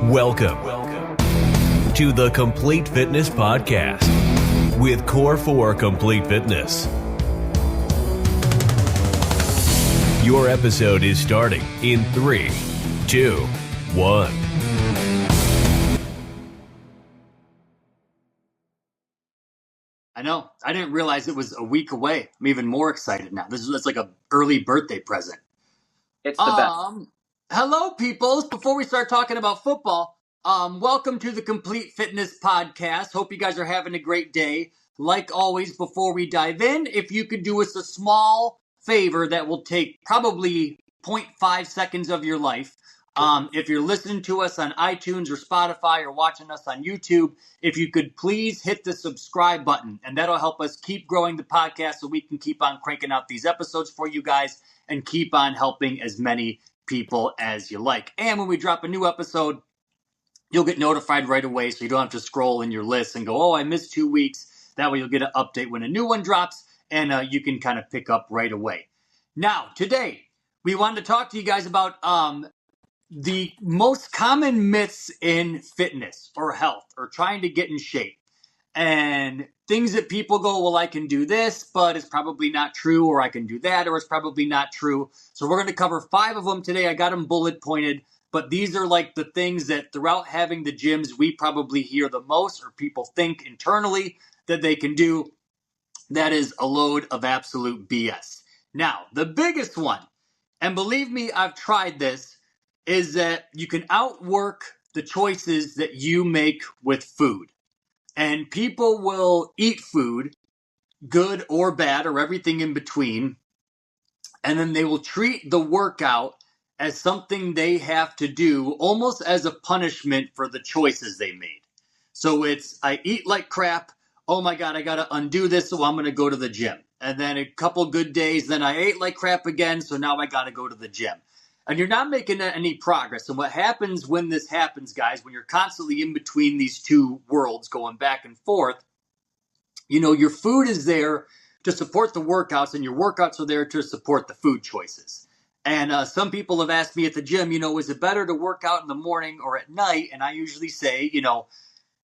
Welcome to the Complete Fitness Podcast with Core 4 Complete Fitness. Your episode is starting in 3, 2, 1. I know. I didn't realize it was a week away. I'm even more excited now. It's like an early birthday present. It's the best. Hello, peoples. Before we start talking about football, welcome to the Complete Fitness Podcast. Hope you guys are having a great day. Like always, before we dive in, if you could do us a small favor that will take probably 0.5 seconds of your life. If you're listening to us on iTunes or Spotify or watching us on YouTube, if you could please hit the subscribe button, and that'll help us keep growing the podcast so we can keep on cranking out these episodes for you guys and keep on helping as many people as you like. And when we drop a new episode, you'll get notified right away so you don't have to scroll in your list and go, oh, I missed 2 weeks. That way you'll get an update when a new one drops, and you can kind of pick up right away. Now, today, we wanted to talk to you guys about the most common myths in fitness or health or trying to get in shape. And things that people go, well, I can do this, but it's probably not true, or I can do that, or it's probably not true. So we're going to cover 5 of them today. I got them bullet pointed, but these are like the things that throughout having the gyms, we probably hear the most, or people think internally that they can do. That is a load of absolute BS. Now, the biggest one, and believe me, I've tried this, is that you can outwork the choices that you make with food. And people will eat food, good or bad, or everything in between, and then they will treat the workout as something they have to do, almost as a punishment for the choices they made. So it's, I eat like crap, oh my God, I got to undo this, so I'm going to go to the gym. And then a couple good days, then I ate like crap again, so now I got to go to the gym. And you're not making any progress. And what happens when this happens, guys, when you're constantly in between these two worlds going back and forth, you know, your food is there to support the workouts, and your workouts are there to support the food choices. And some people have asked me at the gym, you know, is it better to work out in the morning or at night? And I usually say, you know,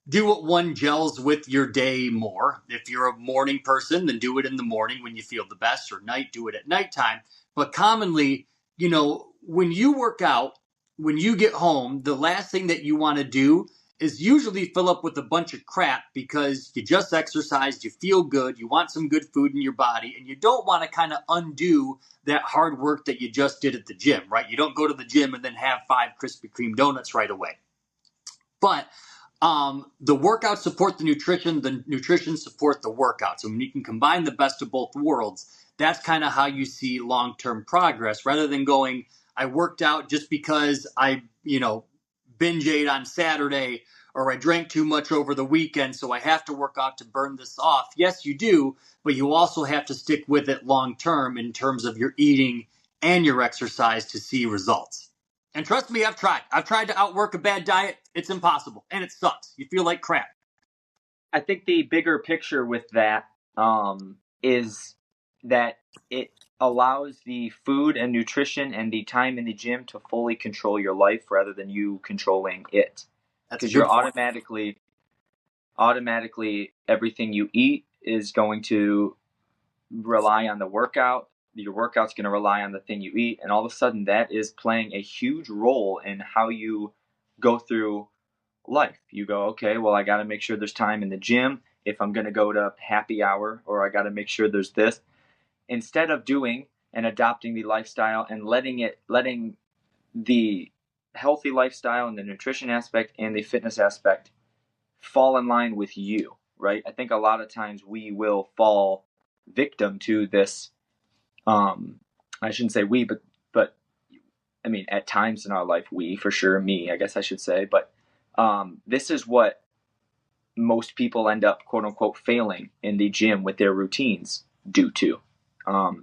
do what one gels with your day more. If you're a morning person, then do it in the morning when you feel the best, or night, do it at nighttime. But commonly, you know, when you work out, when you get home, the last thing that you want to do is usually fill up with a bunch of crap because you just exercised, you feel good, you want some good food in your body, and you don't want to kind of undo that hard work that you just did at the gym, right? You don't go to the gym and then have 5 Krispy Kreme donuts right away. But the workouts support the nutrition support the workout. So when you can combine the best of both worlds, that's kind of how you see long-term progress, rather than going, I worked out just because I, you know, binge ate on Saturday, or I drank too much over the weekend, so I have to work out to burn this off. Yes, you do, but you also have to stick with it long-term in terms of your eating and your exercise to see results. And trust me, I've tried. I've tried to outwork a bad diet. It's impossible, and it sucks. You feel like crap. I think the bigger picture with that is that it allows the food and nutrition and the time in the gym to fully control your life rather than you controlling it. Because you're automatically everything you eat is going to rely on the workout. Your workout's going to rely on the thing you eat, and all of a sudden that is playing a huge role in how you go through life. You go, okay, well, I got to make sure there's time in the gym if I'm going to go to happy hour, or I got to make sure there's this. Instead of doing and adopting the lifestyle and letting the healthy lifestyle and the nutrition aspect and the fitness aspect fall in line with you, right? I think a lot of times we will fall victim to this. I shouldn't say we, but I mean, at times in our life, we, for sure, me, I guess I should say, but this is what most people end up, quote unquote, failing in the gym with their routines due to.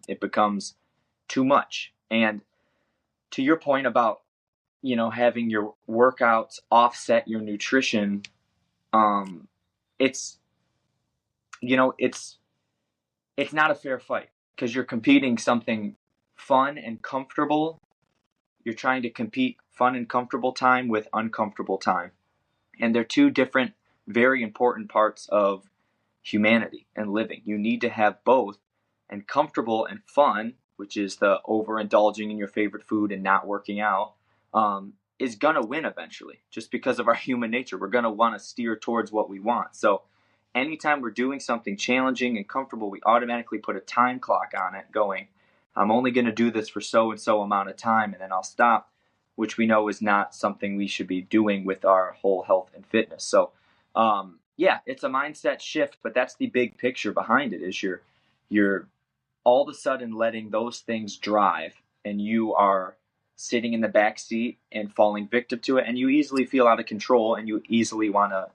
It becomes too much. And to your point about, you know, having your workouts offset your nutrition, it's not a fair fight, because you're competing something fun and comfortable. You're trying to compete fun and comfortable time with uncomfortable time. And they're two different, very important parts of humanity and living. You need to have both, and comfortable and fun, which is the overindulging in your favorite food and not working out, is going to win eventually, just because of our human nature. We're going to want to steer towards what we want. So anytime we're doing something challenging and comfortable, we automatically put a time clock on it going, I'm only going to do this for so and so amount of time and then I'll stop, which we know is not something we should be doing with our whole health and fitness. So yeah, it's a mindset shift, but that's the big picture behind it. Is you're all of a sudden letting those things drive, and you are sitting in the back seat and falling victim to it, and you easily feel out of control, and you easily want to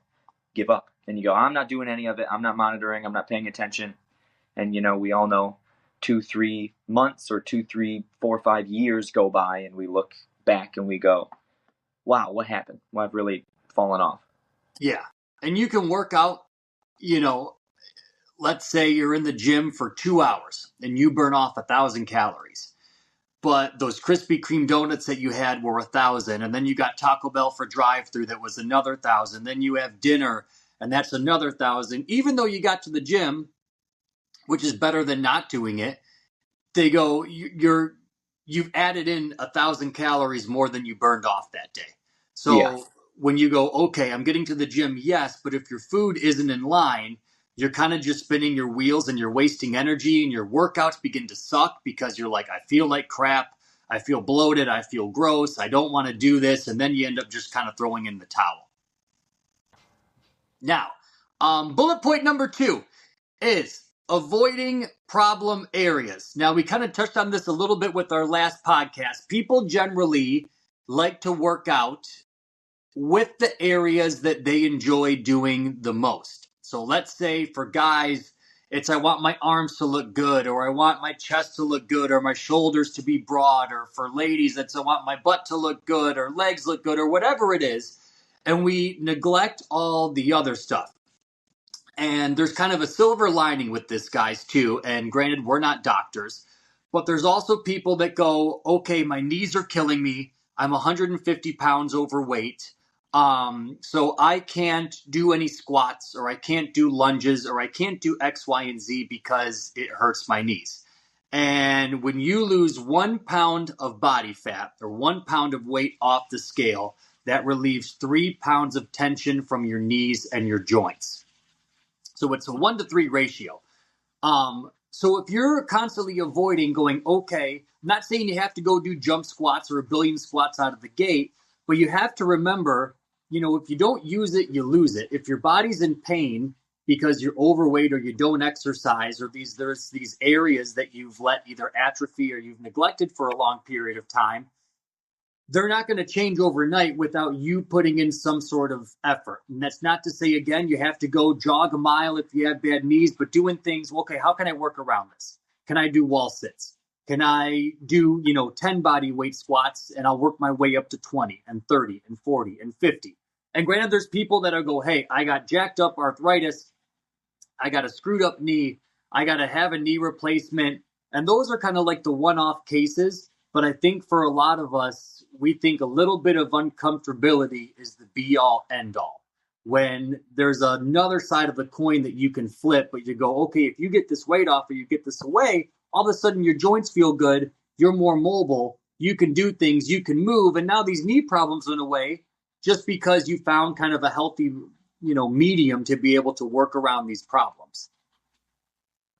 give up, and you go, I'm not doing any of it, I'm not monitoring, I'm not paying attention. And we all know 2-3 months or 2-3-4-5 years go by, and we look back and we go, wow, what happened? Well, I've really fallen off. Yeah. And you can work out, let's say you're in the gym for 2 hours and you burn off 1,000 calories. But those Krispy Kreme donuts that you had were 1,000. And then you got Taco Bell for drive-through that was another 1,000. Then you have dinner and that's another 1,000. Even though you got to the gym, which is better than not doing it, they go, you've added in 1,000 calories more than you burned off that day. So when you go, okay, I'm getting to the gym, yes, but if your food isn't in line, you're kind of just spinning your wheels and you're wasting energy, and your workouts begin to suck because you're like, I feel like crap. I feel bloated. I feel gross. I don't want to do this. And then you end up just kind of throwing in the towel. Now, bullet point number 2 is avoiding problem areas. Now, we kind of touched on this a little bit with our last podcast. People generally like to work out with the areas that they enjoy doing the most. So let's say for guys, it's I want my arms to look good, or I want my chest to look good, or my shoulders to be broad, or for ladies, it's I want my butt to look good, or legs look good, or whatever it is. And we neglect all the other stuff. And there's kind of a silver lining with this, guys, too. And granted, we're not doctors, but there's also people that go, okay, my knees are killing me. I'm 150 pounds overweight. So I can't do any squats, or I can't do lunges, or I can't do X, Y, and Z because it hurts my knees. And when you lose 1 pound of body fat or 1 pound of weight off the scale, that relieves 3 pounds of tension from your knees and your joints. So it's a 1-to-3 ratio. So if you're constantly avoiding going, okay, I'm not saying you have to go do jump squats or a billion squats out of the gate, but you have to remember, if you don't use it, you lose it. If your body's in pain because you're overweight or you don't exercise, or there's these areas that you've let either atrophy or you've neglected for a long period of time, they're not going to change overnight without you putting in some sort of effort. And that's not to say, again, you have to go jog a mile if you have bad knees, but doing things, okay, how can I work around this? Can I do wall sits? Can I do, 10 body weight squats, and I'll work my way up to 20 and 30 and 40 and 50. And granted, there's people that go, hey, I got jacked up arthritis. I got a screwed up knee. I got to have a knee replacement. And those are kind of like the one-off cases. But I think for a lot of us, we think a little bit of uncomfortability is the be-all, end-all. When there's another side of the coin that you can flip, but you go, okay, if you get this weight off or you get this away, all of a sudden your joints feel good, you're more mobile, you can do things, you can move, and now these knee problems went away just because you found kind of a healthy, medium to be able to work around these problems.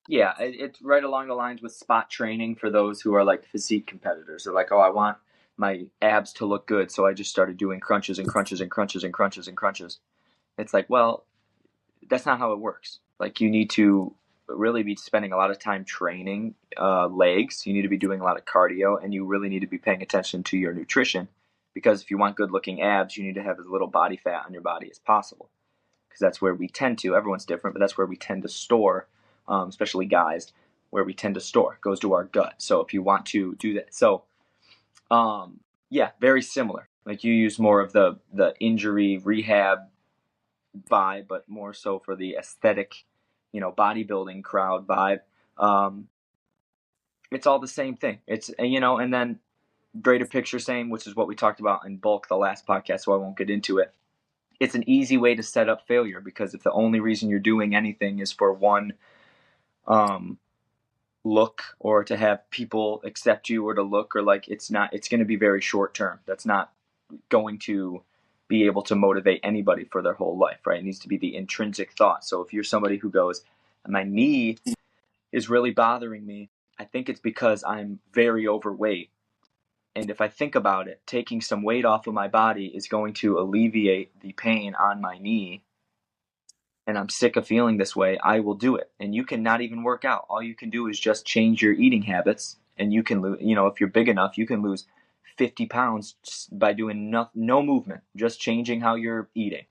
Yeah, it's right along the lines with spot training for those who are like physique competitors. They're like, oh, I want my abs to look good, so I just started doing crunches and crunches and crunches and crunches and crunches. It's like, well, that's not how it works. Like, you need to really be spending a lot of time training legs. You need to be doing a lot of cardio, and you really need to be paying attention to your nutrition, because if you want good looking abs, you need to have as little body fat on your body as possible, because that's where we tend to, everyone's different, but that's where we tend to store, especially guys, where we tend to store. It goes to our gut. So if you want to do that, so yeah, very similar. Like, you use more of the injury rehab vibe, but more so for the aesthetic, bodybuilding crowd vibe. It's all the same thing. It's, and then greater picture saying, which is what we talked about in bulk the last podcast, so I won't get into it. It's an easy way to set up failure, because if the only reason you're doing anything is for one look, or to have people accept you, or to look, or like, it's going to be very short term. That's not going to be able to motivate anybody for their whole life, right? It needs to be the intrinsic thought. So if you're somebody who goes, my knee is really bothering me, I think it's because I'm very overweight. And if I think about it, taking some weight off of my body is going to alleviate the pain on my knee, and I'm sick of feeling this way, I will do it. And you can not even work out. All you can do is just change your eating habits, and you can lose, if you're big enough, you can lose 50 pounds by doing no movement, just changing how you're eating.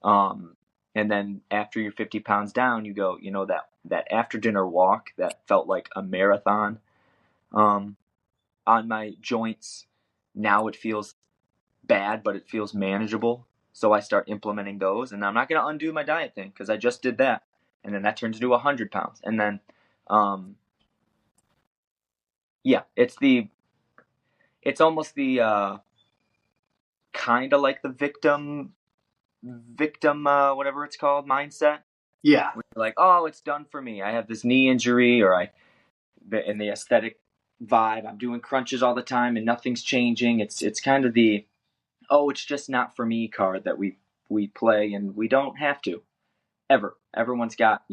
And then after you're 50 pounds down, you go, that after dinner walk that felt like a marathon on my joints. Now it feels bad, but it feels manageable. So I start implementing those, and I'm not going to undo my diet thing, because I just did that. And then that turns into 100 pounds. And then, it's almost the, kind of like the victim, whatever it's called, mindset. Yeah. Where you're like, oh, it's done for me. I have this knee injury, or in the aesthetic vibe, I'm doing crunches all the time and nothing's changing. It's kind of the, oh, it's just not for me card that we play, and we don't have to ever. Everyone's got,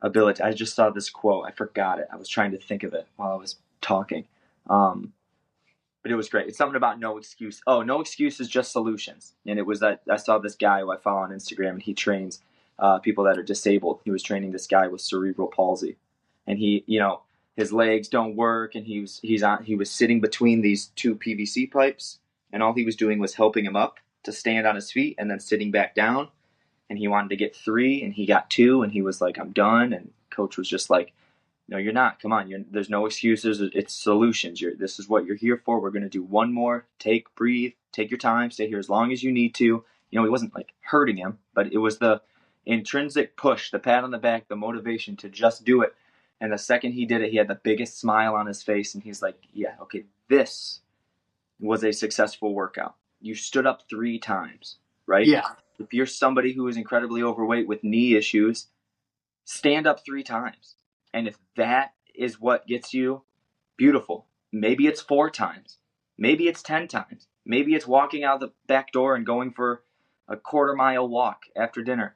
ability. I just saw this quote. I forgot it. I was trying to think of it while I was talking. But it was great. It's something about no excuse. Oh, no excuses, just solutions. And it was that I saw this guy who I follow on Instagram, and he trains people that are disabled. He was training this guy with cerebral palsy, and he, his legs don't work, and he was sitting between these two PVC pipes, and all he was doing was helping him up to stand on his feet, and then sitting back down. And he wanted to get 3, and he got 2, and he was like, I'm done. And coach was just like, no, you're not. Come on. There's no excuses. It's solutions. This is what you're here for. We're going to do one more. Breathe, take your time, stay here as long as you need to. He wasn't like hurting him, but it was the intrinsic push, the pat on the back, the motivation to just do it. And the second he did it, he had the biggest smile on his face. And he's like, yeah, okay, this was a successful workout. You stood up 3 times, right? Yeah. If you're somebody who is incredibly overweight with knee issues, stand up 3 times. And if that is what gets you, beautiful. Maybe it's 4 times. Maybe it's 10 times. Maybe it's walking out the back door and going for a 1/4-mile walk after dinner.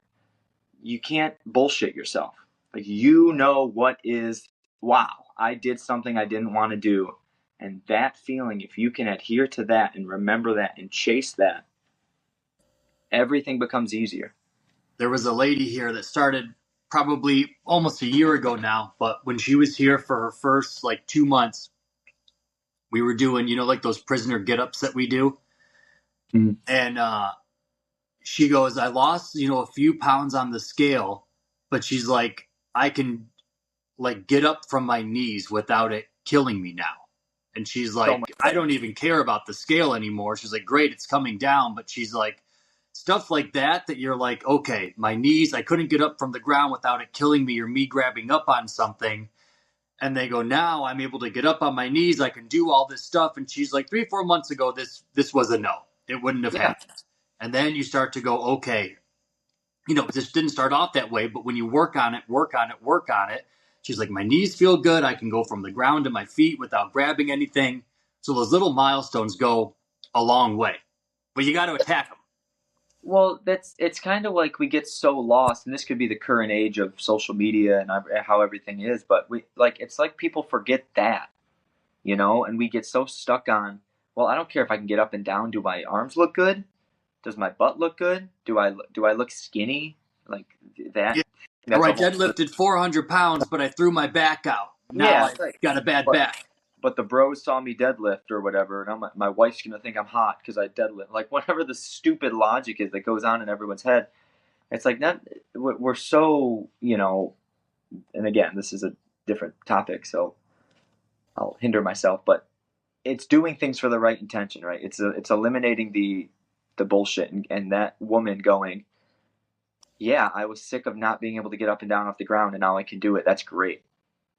You can't bullshit yourself. Like, what is, wow, I did something I didn't want to do. And that feeling, if you can adhere to that and remember that and chase that, everything becomes easier. There was a lady here that started probably almost a year ago now, but when she was here for her first 2 months, we were doing, like those prisoner get-ups that we do. Mm-hmm. And she goes, I lost, a few pounds on the scale, but she's like, I can get up from my knees without it killing me now. And she's like, I don't even care about the scale anymore. She's like, great, it's coming down. But she's like, stuff like that you're like, okay, my knees, I couldn't get up from the ground without it killing me or me grabbing up on something. And they go, now I'm able to get up on my knees. I can do all this stuff. And she's like, 3-4 months ago, this was a no. It wouldn't have happened. And then you start to go, okay, this didn't start off that way, but when you work on it, she's like, my knees feel good. I can go from the ground to my feet without grabbing anything. So those little milestones go a long way, but you got to attack them. Well, it's kind of like we get so lost, and this could be the current age of social media and how everything is, but it's like people forget that, and we get so stuck on, well, I don't care if I can get up and down. Do my arms look good? Does my butt look good? Do I look skinny? Like that? Yeah. Or I deadlifted 400 pounds, but I threw my back out. Now I've got a bad back. But the bros saw me deadlift or whatever, and my wife's going to think I'm hot because I deadlift. Like, whatever the stupid logic is that goes on in everyone's head. It's like, we're so, and again, this is a different topic, so I'll hinder myself, but it's doing things for the right intention, right? It's eliminating the bullshit, and that woman going, yeah, I was sick of not being able to get up and down off the ground, and now I can do it. That's great.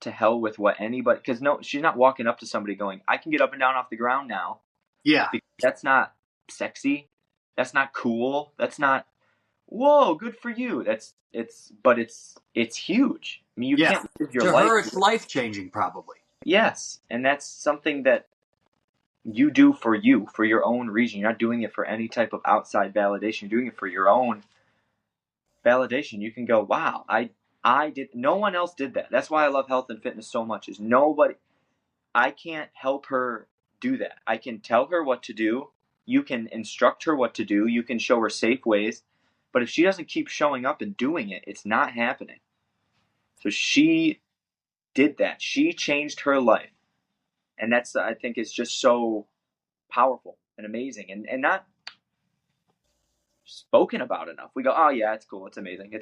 to hell with what anybody, because no, she's not walking up to somebody going, I can get up and down off the ground now. Yeah. Because that's not sexy. That's not cool. That's not, whoa, good for you. But it's huge. I mean, you Yeah. can't live your To life. her, it's life changing, probably. Yes. And that's something that you do for you, for your own reason. You're not doing it for any type of outside validation. You're doing it for your own validation. You can go, wow, I did, no one else did that. That's why I love health and fitness so much, is nobody, I can't help her do that. I can tell her what to do. You can instruct her what to do. You can show her safe ways. But if she doesn't keep showing up and doing it, it's not happening. So she did that. She changed her life. And that's, I think, is just so powerful and amazing, and not spoken about enough. We go, oh yeah, it's cool, it's amazing.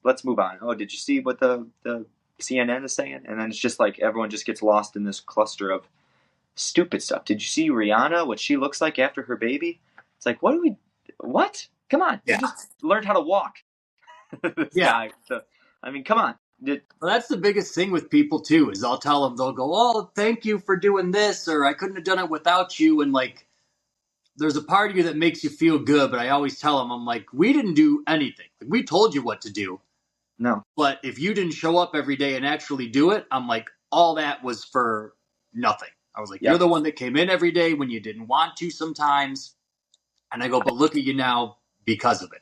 Let's move on. Oh, did you see what the CNN is saying? And then it's just like everyone just gets lost in this cluster of stupid stuff. Did you see Rihanna, what she looks like after her baby? It's like, what? Come on. Yeah. You just learned how to walk. This guy. So, I mean, come on. Well, that's the biggest thing with people too, is I'll tell them, they'll go, oh, thank you for doing this, or I couldn't have done it without you. And like, there's a part of you that makes you feel good, but I always tell them, I'm like, we didn't do anything. We told you what to do. No. But if you didn't show up every day and actually do it, I'm like, all that was for nothing. I was like, Yep. You're the one that came in every day when you didn't want to sometimes. And I go, but look at you now because of it.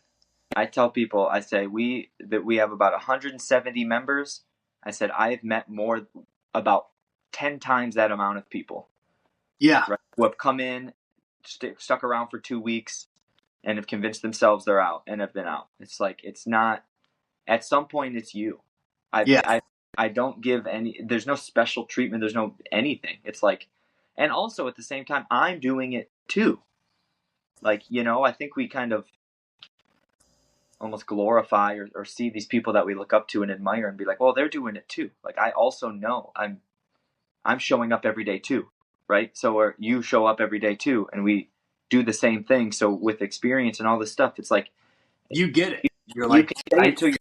I tell people, I say that we have about 170 members. I said I've met about 10 times that amount of people. Yeah. Right, who have come in, stuck around for 2 weeks, and have convinced themselves they're out and have been out. It's like, it's not. At some point, it's you. I don't give any. There's no special treatment. There's no anything. It's like, and also at the same time, I'm doing it too. Like, I think we kind of almost glorify or see these people that we look up to and admire and be like, well, they're doing it too. Like, I also know I'm showing up every day too, right? So, or you show up every day too, and we do the same thing. So with experience and all this stuff, it's like, You get it. You're you like, can say it till you're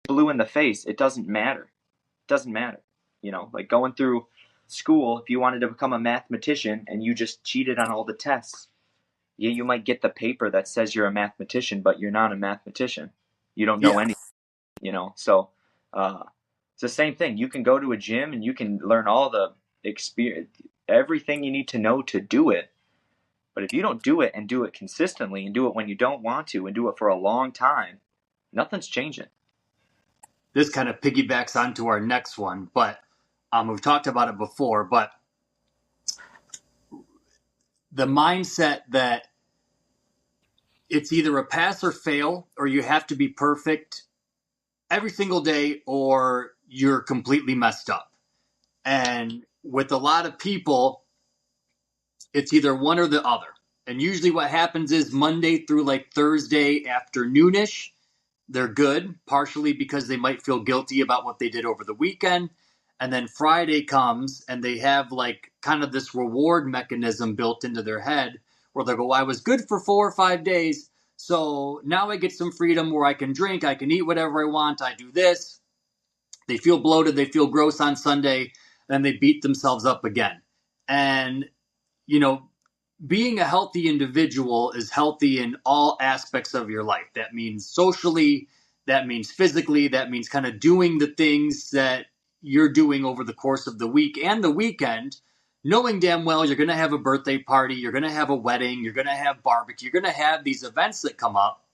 blue in the face. It doesn't matter. It doesn't matter. Like going through school, if you wanted to become a mathematician and you just cheated on all the tests, yeah, you might get the paper that says you're a mathematician, but you're not a mathematician. You don't know anything, So it's the same thing. You can go to a gym and you can learn all the experience, everything you need to know to do it. But if you don't do it and do it consistently and do it when you don't want to and do it for a long time, nothing's changing. This kind of piggybacks onto our next one, but we've talked about it before, but the mindset that it's either a pass or fail, or you have to be perfect every single day, or you're completely messed up. And with a lot of people, it's either one or the other. And usually what happens is Monday through like Thursday afternoonish, they're good, partially because they might feel guilty about what they did over the weekend. And then Friday comes and they have like kind of this reward mechanism built into their head where they go, I was good for 4 or 5 days. So now I get some freedom where I can drink, I can eat whatever I want, I do this. They feel bloated, they feel gross on Sunday, and they beat themselves up again. And, being a healthy individual is healthy in all aspects of your life. That means socially, that means physically, that means kind of doing the things that you're doing over the course of the week and the weekend, knowing damn well you're going to have a birthday party, you're going to have a wedding, you're going to have barbecue, you're going to have these events that come up,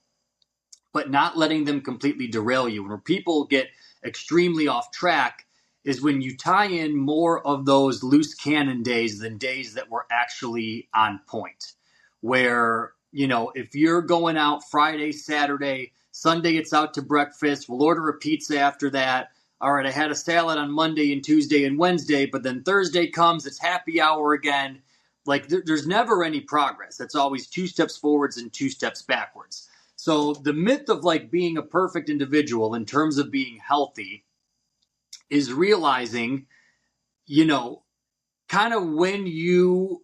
but not letting them completely derail you. Where people get extremely off track is when you tie in more of those loose cannon days than days that were actually on point. Where, if you're going out Friday, Saturday, Sunday, it's out to breakfast, we'll order a pizza after that. All right, I had a salad on Monday and Tuesday and Wednesday, but then Thursday comes, it's happy hour again. Like, there's never any progress. It's always 2 steps forwards and 2 steps backwards. So the myth of like being a perfect individual in terms of being healthy is realizing, kind of when you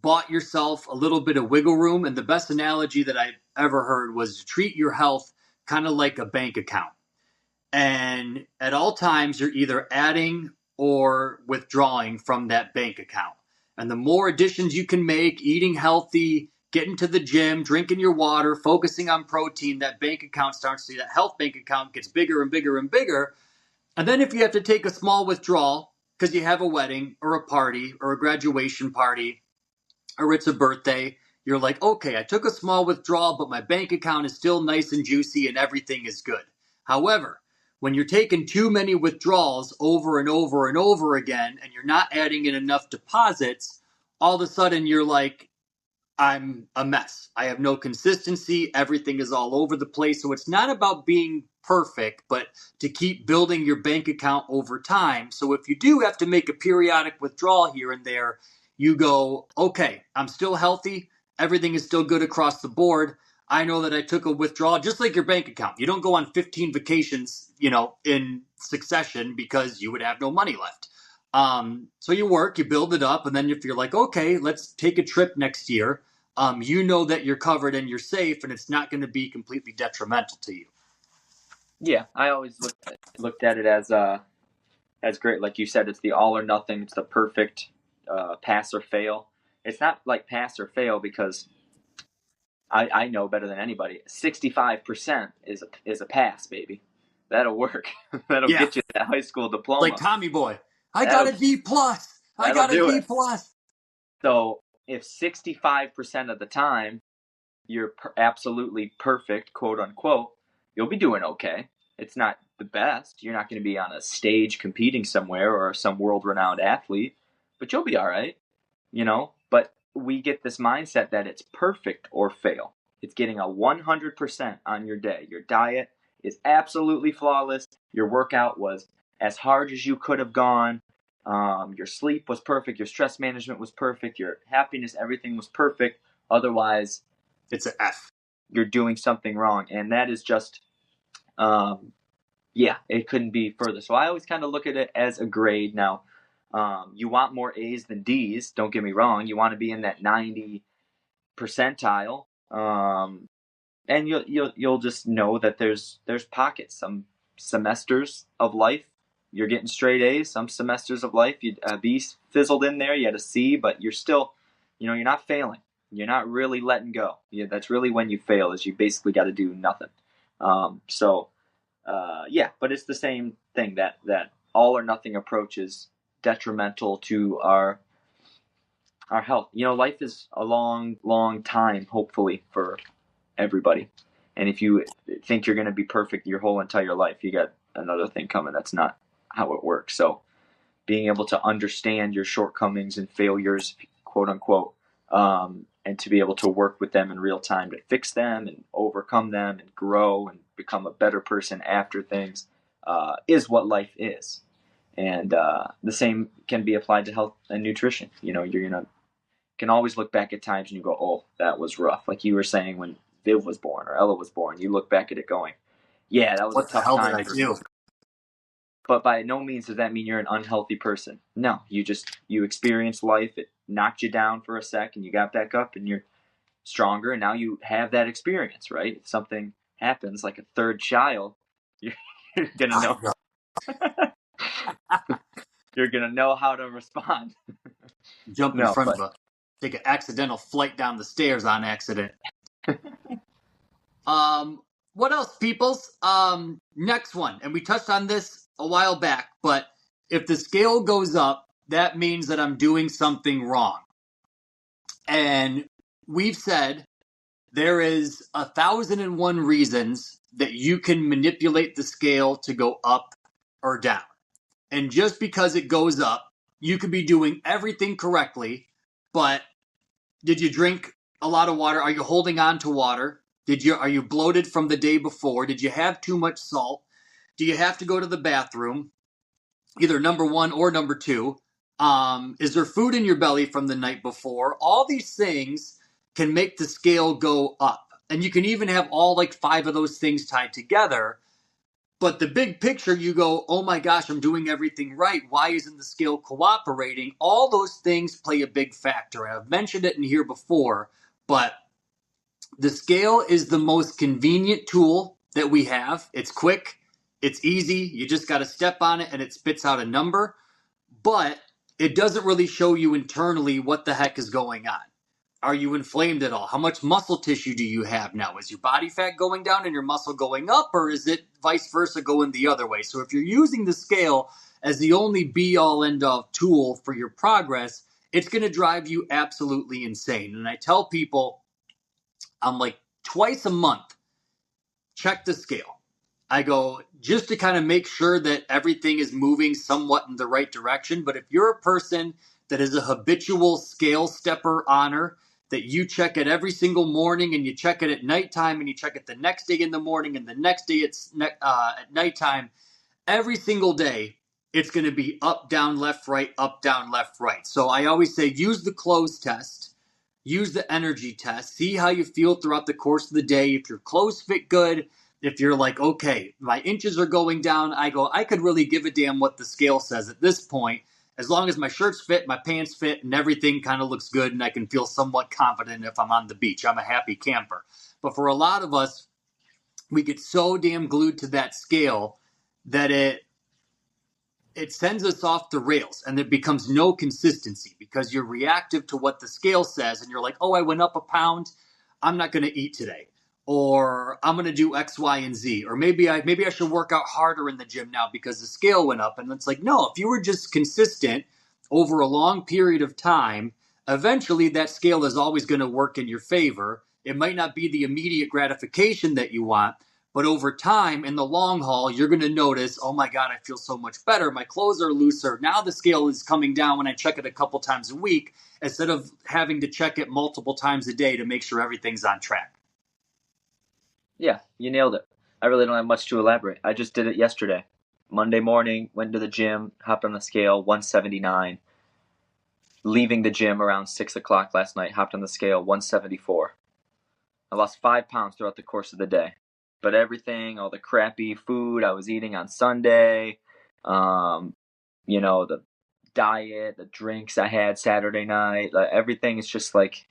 bought yourself a little bit of wiggle room. And the best analogy that I've ever heard was to treat your health kind of like a bank account. And at all times, you're either adding or withdrawing from that bank account. And the more additions you can make, eating healthy, getting to the gym, drinking your water, focusing on protein, that bank account starts to, that health bank account gets bigger and bigger and bigger. And then if you have to take a small withdrawal because you have a wedding or a party or a graduation party or it's a birthday, you're like, okay, I took a small withdrawal, but my bank account is still nice and juicy and everything is good. However, when you're taking too many withdrawals over and over and over again and you're not adding in enough deposits, all of a sudden you're like, I'm a mess. I have no consistency. Everything is all over the place. So it's not about being perfect, but to keep building your bank account over time. So if you do have to make a periodic withdrawal here and there, you go, okay, I'm still healthy. Everything is still good across the board. I know that I took a withdrawal, just like your bank account. You don't go on 15 vacations, in succession because you would have no money left. So you work, you build it up, and then if you're like, okay, let's take a trip next year, you know that you're covered and you're safe, and it's not going to be completely detrimental to you. Yeah, I always looked at it as great. Like you said, it's the all or nothing. It's the perfect pass or fail. It's not like pass or fail because I know better than anybody. 65% is a pass, baby. That'll work. That'll get you that high school diploma. Like Tommy Boy. I got a D plus. I got a D plus. So if 65% of the time you're absolutely perfect, quote unquote, you'll be doing okay. It's not the best. You're not going to be on a stage competing somewhere or some world-renowned athlete, but you'll be all right, But we get this mindset that it's perfect or fail. It's getting a 100% on your day. Your diet is absolutely flawless. Your workout was as hard as you could have gone. Your sleep was perfect. Your stress management was perfect. Your happiness, everything was perfect. Otherwise, it's an F. You're doing something wrong. And that is just, it couldn't be further. So I always kind of look at it as a grade. Now, you want more A's than D's. Don't get me wrong. You want to be in that 90 percentile. And you'll just know that there's pockets. Some semesters of life, you're getting straight A's. Some semesters of life, a B fizzled in there. You had a C, but you're still, you're not failing. You're not really letting go. That's really when you fail, is you basically got to do nothing. But it's the same thing, that all or nothing approach is detrimental to our health. Life is a long, long time, hopefully, for everybody. And if you think you're going to be perfect your whole entire life, you got another thing coming. That's not how it works. So being able to understand your shortcomings and failures, quote unquote, and to be able to work with them in real time to fix them and overcome them and grow and become a better person after things, is what life is. And the same can be applied to health and nutrition. You can always look back at times and you go, oh, that was rough. Like you were saying when Viv was born or Ella was born, you look back at it going, yeah, that was a tough time. What the hell did I do? But by no means does that mean you're an unhealthy person. No, you experienced life. It knocked you down for a sec and you got back up and you're stronger. And now you have that experience, right? If something happens like a third child, you're going to know. You're going to know how to respond. Jump in front of take an accidental flight down the stairs on accident. What else, peoples? Next one, and we touched on this a while back, but if the scale goes up, that means that I'm doing something wrong. And we've said there is 1,001 reasons that you can manipulate the scale to go up or down. And just because it goes up, you could be doing everything correctly, but did you drink a lot of water? Are you holding on to water? Are you bloated from the day before? Did you have too much salt? Do you have to go to the bathroom? Either number one or number two. Is there food in your belly from the night before? All these things can make the scale go up. And you can even have all like 5 of those things tied together. But the big picture, you go, oh my gosh, I'm doing everything right. Why isn't the scale cooperating? All those things play a big factor. I've mentioned it in here before, but the scale is the most convenient tool that we have. It's quick. It's easy. You just got to step on it and it spits out a number. but it doesn't really show you internally what the heck is going on. Are you inflamed at all? How much muscle tissue do you have now? Is your body fat going down and your muscle going up, or is it vice versa going the other way? So if you're using the scale as the only be all end all tool for your progress, it's going to drive you absolutely insane. And I tell people, I'm like, twice a month, check the scale. I go just to kind of make sure that everything is moving somewhat in the right direction. But if you're a person that is a habitual scale stepper honor, that you check it every single morning and you check it at nighttime and you check it the next day in the morning and the next day at nighttime, every single day, it's going to be up, down, left, right, up, down, left, right. So I always say use the clothes test, use the energy test, see how you feel throughout the course of the day. If your clothes fit good, if you're like, okay, my inches are going down, I go, I could really give a damn what the scale says at this point. As long as my shirts fit, my pants fit, and everything kind of looks good, and I can feel somewhat confident if I'm on the beach. I'm a happy camper. But for a lot of us, we get so damn glued to that scale that it sends us off the rails and there becomes no consistency because you're reactive to what the scale says and you're like, oh, I went up a pound. I'm not going to eat today. Or I'm going to do X, Y, and Z. Or maybe I should work out harder in the gym now because the scale went up. And it's like, no, if you were just consistent over a long period of time, eventually that scale is always going to work in your favor. It might not be the immediate gratification that you want, but over time, in the long haul, you're going to notice, oh my God, I feel so much better. My clothes are looser. Now the scale is coming down when I check it a couple times a week instead of having to check it multiple times a day to make sure everything's on track. Yeah, you nailed it. I really don't have much to elaborate. I just did it yesterday. Monday morning, went to the gym, hopped on the scale, 179. Leaving the gym around 6 o'clock last night, hopped on the scale, 174. I lost 5 pounds throughout the course of the day. But everything, all the crappy food I was eating on Sunday, the diet, the drinks I had Saturday night, everything is just like,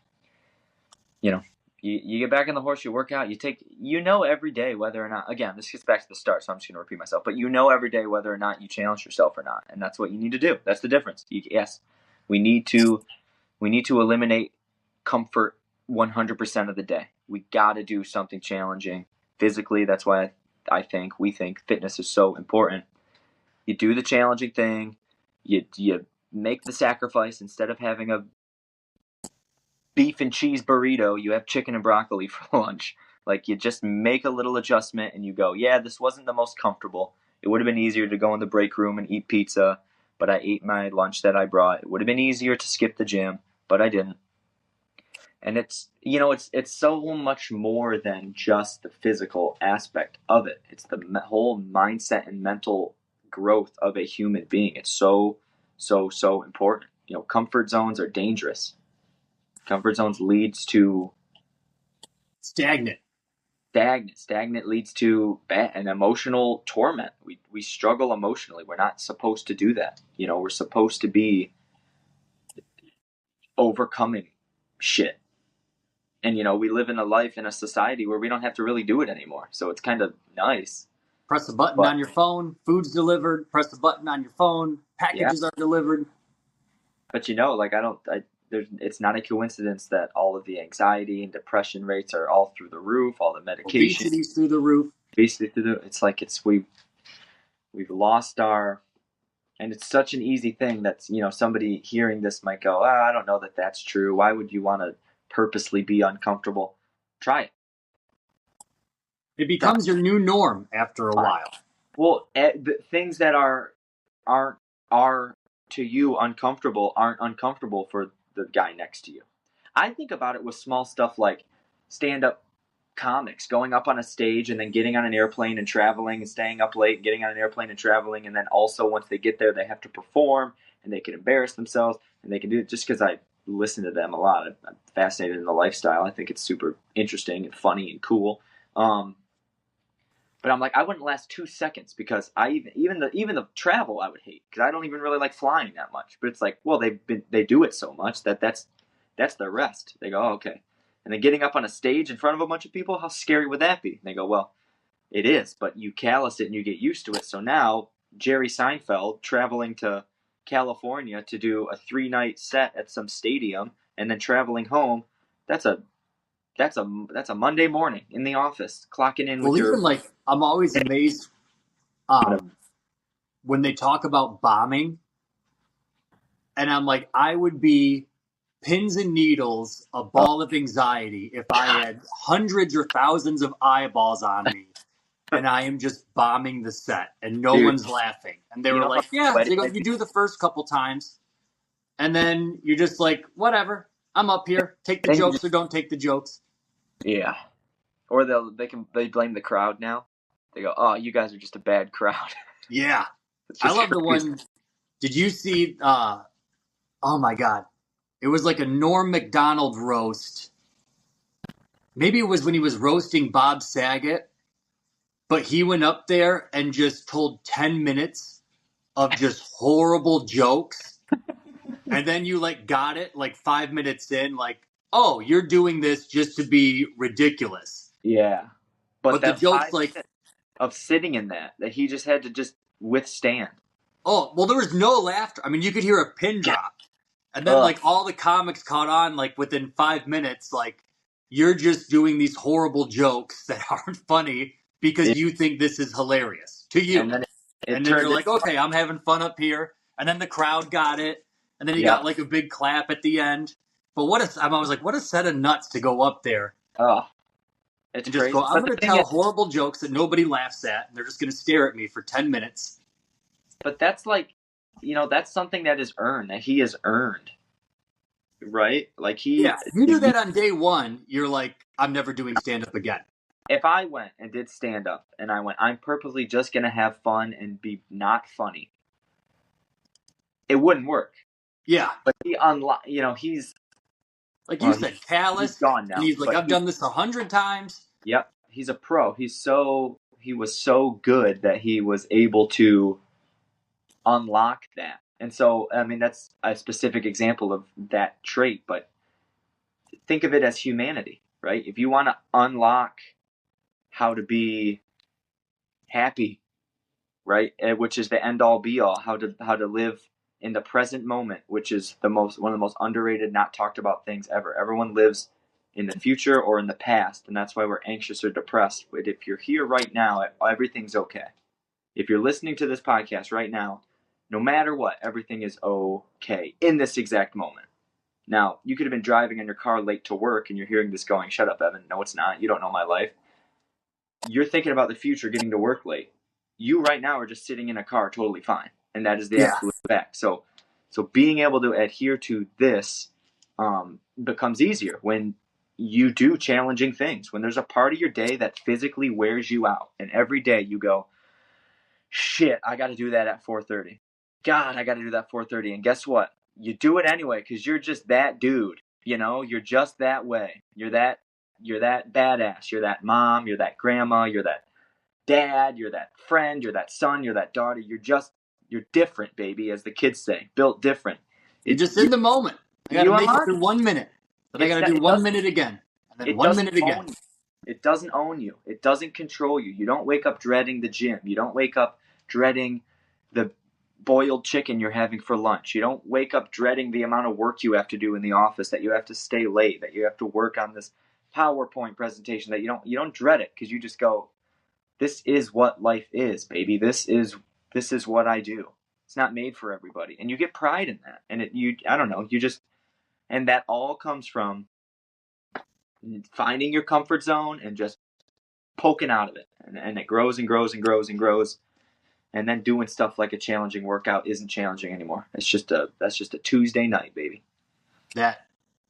you get back on the horse, you work out, every day whether or not, again, this gets back to the start, so I'm just going to repeat myself, but every day whether or not you challenge yourself or not, and that's what you need to do. That's the difference. Yes, we need to eliminate comfort 100% of the day. We got to do something challenging physically. That's why we think fitness is so important. You do the challenging thing. You make the sacrifice. Instead of having a beef and cheese burrito, you have chicken and broccoli for lunch. Like, you just make a little adjustment and you go, yeah, this wasn't the most comfortable. It would have been easier to go in the break room and eat pizza, but I ate my lunch that I brought. It would have been easier to skip the gym, but I didn't. And it's so much more than just the physical aspect of it. It's the whole mindset and mental growth of a human being. It's so, so, so important. Comfort zones are dangerous. Comfort zones leads to Stagnant. Stagnant leads to an emotional torment. We struggle emotionally. We're not supposed to do that. We're supposed to be overcoming shit. And, we live in a society where we don't have to really do it anymore. So it's kind of nice. Press a button on your phone, food's delivered. Press a button on your phone, packages are delivered. But, it's not a coincidence that all of the anxiety and depression rates are all through the roof, all the medication. Obesity's through the roof. We've lost and it's such an easy thing that, somebody hearing this might go, I don't know that that's true. Why would you want to purposely be uncomfortable? Try it. It becomes your new norm after a while. Well, the things that aren't to you uncomfortable aren't uncomfortable for the guy next to you. I think about it with small stuff like stand-up comics, going up on a stage and then getting on an airplane and traveling and staying up late, getting on an airplane and traveling, and then also once they get there, they have to perform and they can embarrass themselves and they can do it just because I listen to them a lot. I'm fascinated in the lifestyle. I think it's super interesting and funny and cool. But I'm like, I wouldn't last 2 seconds because even the travel I would hate because I don't even really like flying that much. But it's like, well, they do it so much that's their rest. They go, oh, okay. And then getting up on a stage in front of a bunch of people, how scary would that be? And they go, well, it is, but you callous it and you get used to it. So now Jerry Seinfeld traveling to California to do a 3-night set at some stadium and then traveling home, that's a Monday morning in the office, clocking in with Well, your even like I'm always amazed when they talk about bombing, and I'm like, I would be pins and needles, a ball of anxiety if I had hundreds or thousands of eyeballs on me and I am just bombing the set and no dude. one's laughing. And they You were know how like, yeah, sweaty they go, I'd you be? do the first couple times and then you're just like, whatever, I'm up here. Take the Then you jokes just, or don't take the jokes. yeah. Or they blame the crowd now. They go, oh, you guys are just a bad crowd. Yeah. It's I just love the crazy. one. Did you see, oh my God. It was like a Norm Macdonald roast. Maybe it was when he was roasting Bob Saget, but he went up there and just told 10 minutes of just horrible jokes. And then you like got it like 5 minutes in, like, oh, you're doing this just to be ridiculous. Yeah. But But the that jokes like, of sitting in that he just had to just withstand. oh, well, there was no laughter. I mean, you could hear a pin drop. And then Ugh. like all the comics caught on like within 5 minutes, like you're just doing these horrible jokes that aren't funny because Yeah. you think this is hilarious to you. And then it And then you're turned like, into, okay, I'm having fun up here. And then the crowd got it. And then he yeah. got like a big clap at the end. But I was like, what a set of nuts to go up there Oh, it's and just crazy. go, I'm But going the to thing tell is, horrible jokes that nobody laughs at. And they're just going to stare at me for 10 minutes. but that's like, that's something that is earned, that he has earned, right? Like Yeah. If you do that on day one, you're like, I'm never doing stand up again. if I went and did stand up and I'm purposely just gonna have fun and be not funny, it wouldn't work. Yeah. But he's Like you well, said, he's callous. gone And now. he's like, But I've done this 100 times. yep, he's a pro. He was so good that he was able to unlock that. And so, I mean, that's a specific example of that trait, but think of it as humanity, right? If you want to unlock how to be happy, right, which is the end all be all, how to live in the present moment, which is one of the most underrated, not talked about things ever. Everyone lives in the future or in the past, and that's why we're anxious or depressed. But if you're here right now, everything's okay. If you're listening to this podcast right now, no matter what, everything is okay in this exact moment. Now, you could have been driving in your car late to work and you're hearing this going, shut up, Evan. No, it's not. You don't know my life. You're thinking about the future, getting to work late. You right now are just sitting in a car totally fine. And that is the Yeah. absolute fact. So being able to adhere to this becomes easier when you do challenging things. When there's a part of your day that physically wears you out, and every day you go, shit, I got to do that at 4:30. God, I got to do that 4:30. And guess what? You do it anyway because you're just that dude. You're just that way. You're that badass. You're that mom. You're that grandma. You're that dad. You're that friend. You're that son. You're that daughter. You're different, baby, as the kids say. Built different. You're just in the moment. I got to You make it unlock through 1 minute. Then I got to do it 1 minute again. And then it 1 minute doesn't again. own you. It doesn't own you. It doesn't control you. You don't wake up dreading the gym. You don't wake up dreading the boiled chicken you're having for lunch. You don't wake up dreading the amount of work you have to do in the office, that you have to stay late, that you have to work on this PowerPoint presentation, that you don't dread it because you just go, this is what life is, baby. This is what I do. It's not made for everybody. And you get pride in that. And I don't know, and that all comes from finding your comfort zone and just poking out of it, and it grows and grows and grows and grows, and then doing stuff like a challenging workout isn't challenging anymore. That's just a Tuesday night, baby. That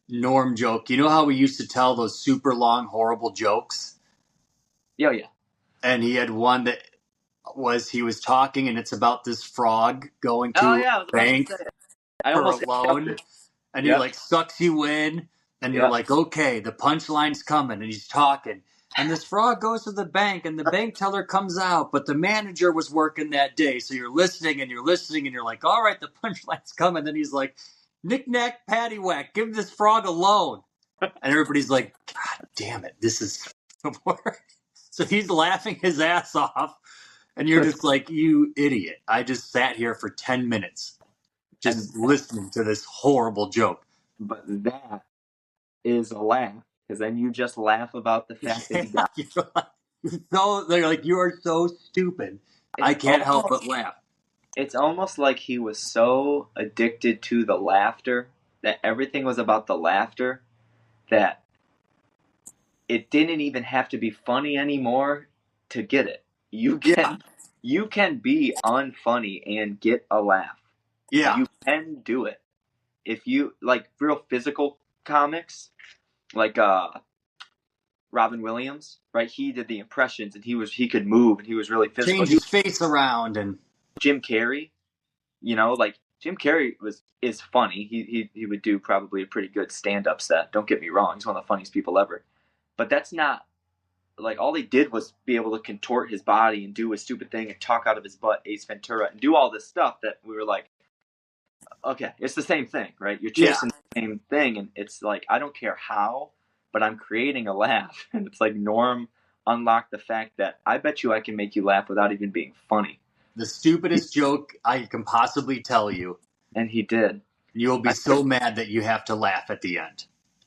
Norm joke. You know how we used to tell those super long, horrible jokes? Yeah. And he had one that he was talking and it's about this frog going Oh to yeah, I was a about to bank say it. I for a almost loan. interrupted. And he Yep. like sucks you in. And you're Yep. like, okay, the punchline's coming. And he's talking. And this frog goes to the bank and the bank teller comes out. But the manager was working that day. So you're listening and you're listening. And you're like, all right, the punchline's coming. And then he's like, knick-knack, paddywhack, give this frog a loan. And everybody's like, God damn it, this is So he's laughing his ass off. And you're just like, you idiot. I just sat here for 10 minutes. just listening to this horrible joke. But that is a laugh, because then you just laugh about the fact that he got. They're like, you are so stupid. I can't help but laugh. It's almost like he was so addicted to the laughter, that everything was about the laughter, that it didn't even have to be funny anymore to get it. You can be unfunny and get a laugh. Yeah. You can do it. If you like real physical comics, like Robin Williams, right? He did the impressions, and he could move, and he was really physical. Change his face around. And Jim Carrey, like Jim Carrey is funny. He would do probably a pretty good stand-up set. Don't get me wrong, he's one of the funniest people ever. But that's not, like, all he did was be able to contort his body and do a stupid thing and talk out of his butt, Ace Ventura, and do all this stuff that we were like, okay, it's the same thing, right? You're chasing the same thing, and it's like, I don't care how, but I'm creating a laugh. And it's like Norm unlocked the fact that I bet you I can make you laugh without even being funny. The stupidest joke I can possibly tell you. And he did. You'll be so mad that you have to laugh at the end.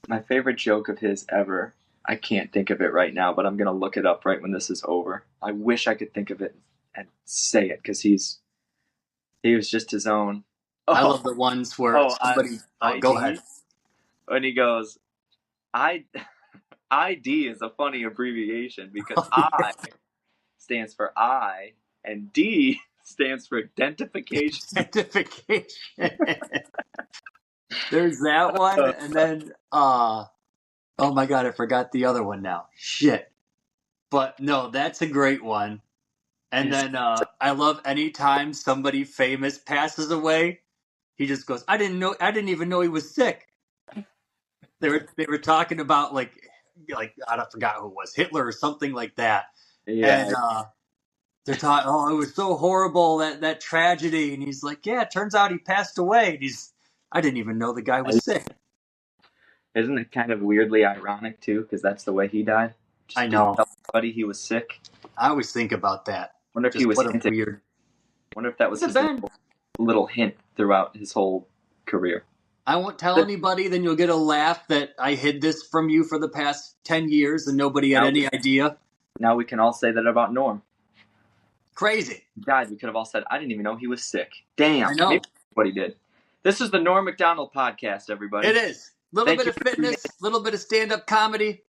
My favorite joke of his ever, I can't think of it right now, but I'm going to look it up right when this is over. I wish I could think of it and say it, because he was just his own. I love the ones where somebody... go ahead. When he goes, ID is a funny abbreviation, because I stands for I, and D stands for identification. Identification. There's that one, and then oh my god, I forgot the other one now. Shit. But no, that's a great one. And then I love anytime somebody famous passes away, he just goes, I didn't even know he was sick. They were talking about like I forgot who it was, Hitler or something like that. Yeah. And they're talking, oh, it was so horrible, that tragedy. And he's like, yeah, it turns out he passed away. And I didn't even know the guy was sick. Isn't it kind of weirdly ironic, too? Because that's the way he died. Just I know. Tell everybody he was sick. I always think about that. Wonder if Just he was what a weird... Wonder if that was his little hint throughout his whole career. I won't tell anybody, then you'll get a laugh that I hid this from you for the past 10 years and nobody had any idea. Now we can all say that about Norm. Crazy. God, we could have all said, I didn't even know he was sick. Damn. I know. Maybe what he did. This is the Norm Macdonald podcast, everybody. It is. Little bit of fitness, little bit of stand-up comedy.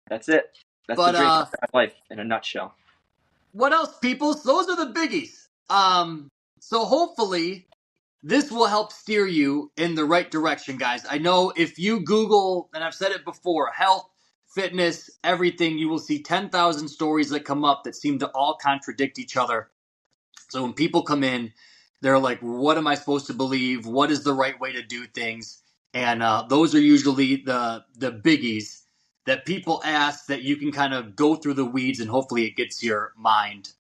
That's it. That's the dream of life in a nutshell. What else, people? Those are the biggies. So hopefully this will help steer you in the right direction, guys. I know if you Google, and I've said it before, health, fitness, everything, you will see 10,000 stories that come up that seem to all contradict each other. So when people come in, they're like, what am I supposed to believe? What is the right way to do things? And those are usually the biggies that people ask, that you can kind of go through the weeds, and hopefully it gets your mind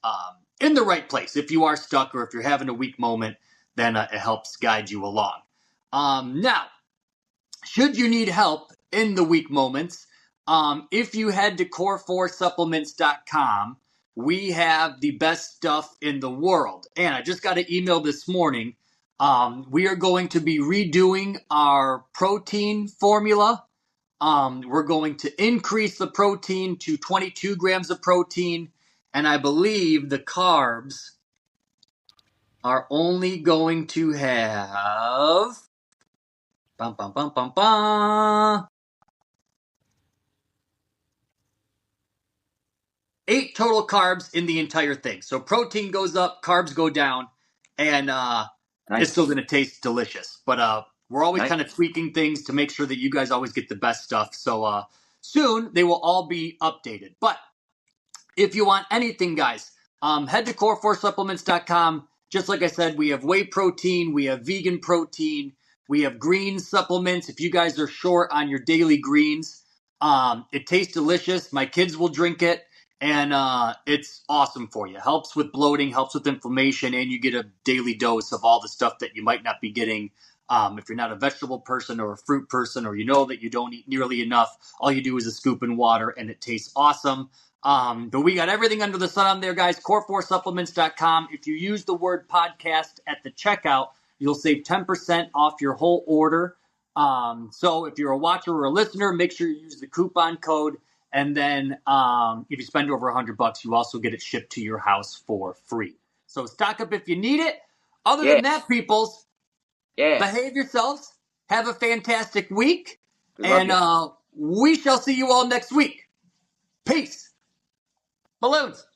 in the right place. If you are stuck or if you're having a weak moment, then it helps guide you along. Now, should you need help in the weak moments, if you head to core4supplements.com, we have the best stuff in the world. And I just got an email this morning. We are going to be redoing our protein formula. We're going to increase the protein to 22 grams of protein. And I believe the carbs are only going to have 8 total carbs in the entire thing. So protein goes up, carbs go down, and it's still going to taste delicious. But we're always kind of tweaking things to make sure that you guys always get the best stuff. So soon they will all be updated. But if you want anything, guys, head to core4supplements.com. Just like I said, we have whey protein, we have vegan protein, we have green supplements. If you guys are short on your daily greens, it tastes delicious. My kids will drink it, and it's awesome for you. Helps with bloating, helps with inflammation, and you get a daily dose of all the stuff that you might not be getting. If you're not a vegetable person or a fruit person, or you know that you don't eat nearly enough, all you do is a scoop in water, and it tastes awesome. But we got everything under the sun on there, guys. Core4supplements.com. If you use the word podcast at the checkout, You'll save 10% off your whole order. So if you're a watcher or a listener, make sure you use the coupon code. And then if you spend over $100, you also get it shipped to your house for free. So stock up if you need it. Other than that, peoples, behave yourselves. Have a fantastic week. And we shall see you all next week. Peace. Balloons.